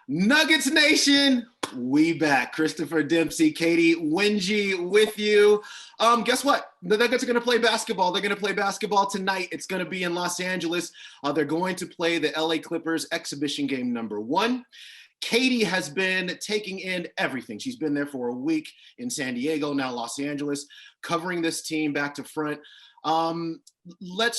Nuggets Nation, we back. Christopher Dempsey, Katy Winge with you. Guess what? The Nuggets are going to play basketball. They're going to play basketball tonight. It's going to be in Los Angeles. They're going to play the LA Clippers exhibition game number 1. Katy has been taking in everything. She's been there for a week in San Diego, now Los Angeles, covering this team back to front. Let's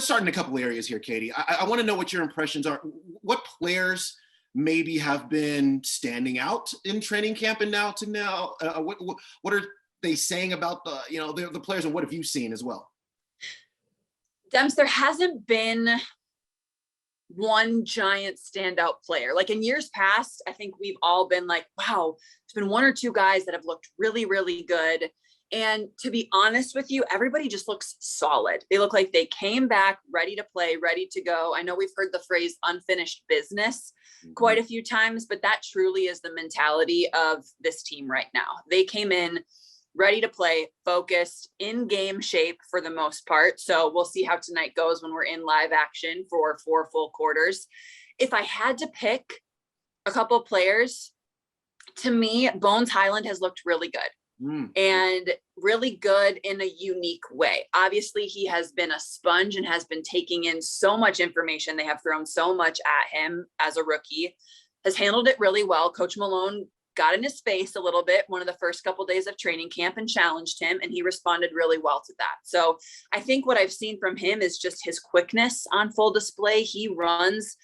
start in a couple areas here, Katy. I want to know what your impressions are. What players maybe have been standing out in training camp and now? What are they saying about the players, and what have you seen as well? Demps, there hasn't been one giant standout player. Like in years past, I think we've all been like, wow, there's been one or two guys that have looked really, really good. And to be honest with you, everybody just looks solid. They look like they came back ready to play, ready to go. I know we've heard the phrase unfinished business quite a few times, but that truly is the mentality of this team right now. They came in ready to play, focused, in game shape for the most part. So we'll see how tonight goes when we're in live action for 4 full quarters. If I had to pick a couple of players, to me, Bones Hyland has looked really good. And really good in a unique way. Obviously, he has been a sponge and has been taking in so much information. They have thrown so much at him as a rookie, has handled it really well. Coach Malone got in his face a little bit one of the first couple of days of training camp and challenged him, and he responded really well to that. So I think what I've seen from him is just his quickness on full display. He runs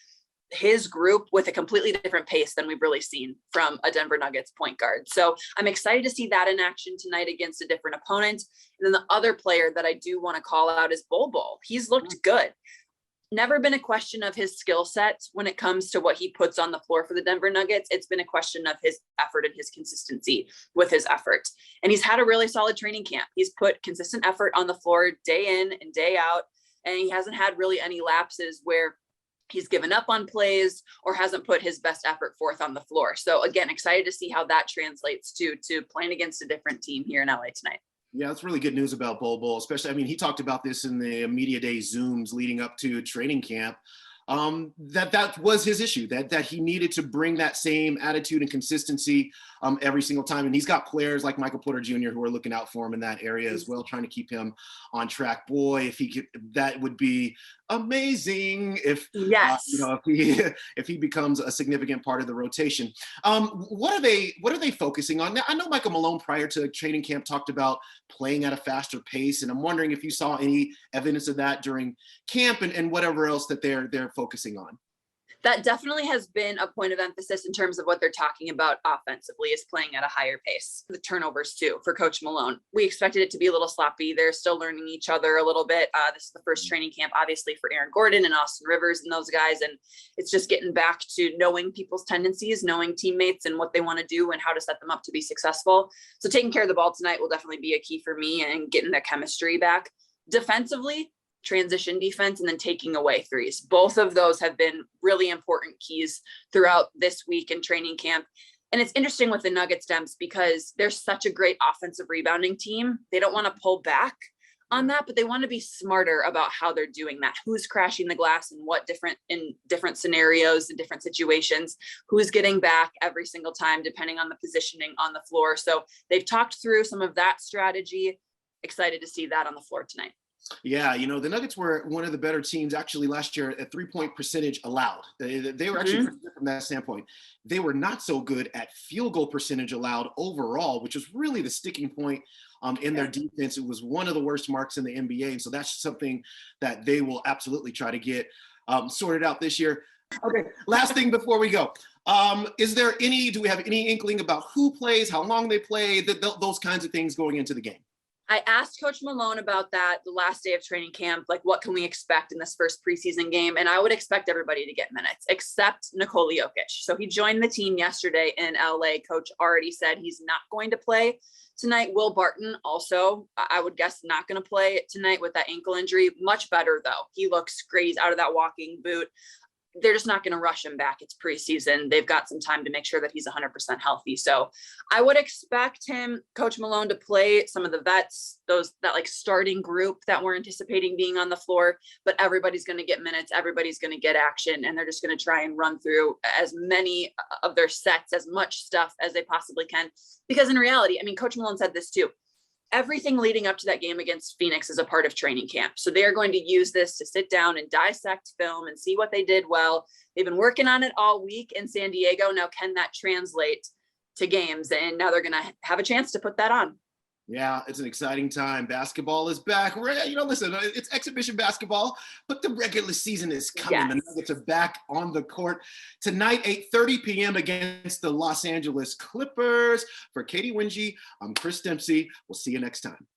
his group with a completely different pace than we've really seen from a Denver Nuggets point guard. So I'm excited to see that in action tonight against a different opponent. And then the other player that I do want to call out is Bol Bol. He's looked good. Never been a question of his skill set when it comes to what he puts on the floor for the Denver Nuggets. It's been a question of his effort and his consistency with his effort. And he's had a really solid training camp. He's put consistent effort on the floor day in and day out. And he hasn't had really any lapses where he's given up on plays or hasn't put his best effort forth on the floor. So again, excited to see how that translates to playing against a different team here in LA tonight. Yeah, that's really good news about Bol Bol, especially, he talked about this in the media day Zooms leading up to training camp. That was his issue, that he needed to bring that same attitude and consistency every single time. And he's got players like Michael Porter Jr. who are looking out for him in that area as well, trying to keep him on track. Boy, if he could, that would be amazing if if he becomes a significant part of the rotation. What are they focusing on now? I know Michael Malone prior to training camp talked about playing at a faster pace, and I'm wondering if you saw any evidence of that during camp and whatever else that they're focusing on. That definitely has been a point of emphasis in terms of what they're talking about offensively, is playing at a higher pace. The turnovers too for Coach Malone. We expected it to be a little sloppy. They're still learning each other a little bit. This is the first training camp, obviously, for Aaron Gordon and Austin Rivers and those guys. And it's just getting back to knowing people's tendencies, knowing teammates and what they want to do and how to set them up to be successful. So taking care of the ball tonight will definitely be a key for me and getting the chemistry back. Defensively, transition defense, and then taking away threes. Both of those have been really important keys throughout this week in training camp. And it's interesting with the Nuggets, Demps, because they're such a great offensive rebounding team. They don't want to pull back on that, but they want to be smarter about how they're doing that. Who's crashing the glass and what in different scenarios and different situations, who's getting back every single time, depending on the positioning on the floor. So they've talked through some of that strategy. Excited to see that on the floor tonight. Yeah, the Nuggets were one of the better teams actually last year at 3-point percentage allowed. They were actually pretty good from that standpoint. They were not so good at field goal percentage allowed overall, which was really the sticking point in their defense. It was one of the worst marks in the NBA. And so that's something that they will absolutely try to get sorted out this year. Okay, last thing before we go. Do we have any inkling about who plays, how long they play, those kinds of things going into the game? I asked Coach Malone about that the last day of training camp, like what can we expect in this first preseason game? And I would expect everybody to get minutes except Nikola Jokic. So he joined the team yesterday in LA. Coach already said he's not going to play tonight. Will Barton also, I would guess, not going to play tonight with that ankle injury. Much better though. He looks great. He's out of that walking boot. they're just not going to rush him back. It's preseason. They've got some time to make sure that he's 100% healthy. So I would expect Coach Malone, to play some of the vets, that like starting group that we're anticipating being on the floor, but everybody's going to get minutes. Everybody's going to get action, and they're just going to try and run through as many of their sets, as much stuff as they possibly can. Because in reality, I mean, Coach Malone said this too, everything leading up to that game against Phoenix is a part of training camp. So they are going to use this to sit down and dissect film and see what they did well. They've been working on it all week in San Diego. Now, can that translate to games? And now they're going to have a chance to put that on. Yeah, it's an exciting time. Basketball is back. Listen, it's exhibition basketball, but the regular season is coming. Yes. The Nuggets are back on the court tonight, 8:30 p.m. against the Los Angeles Clippers. For Katy Winge, I'm Chris Dempsey. We'll see you next time.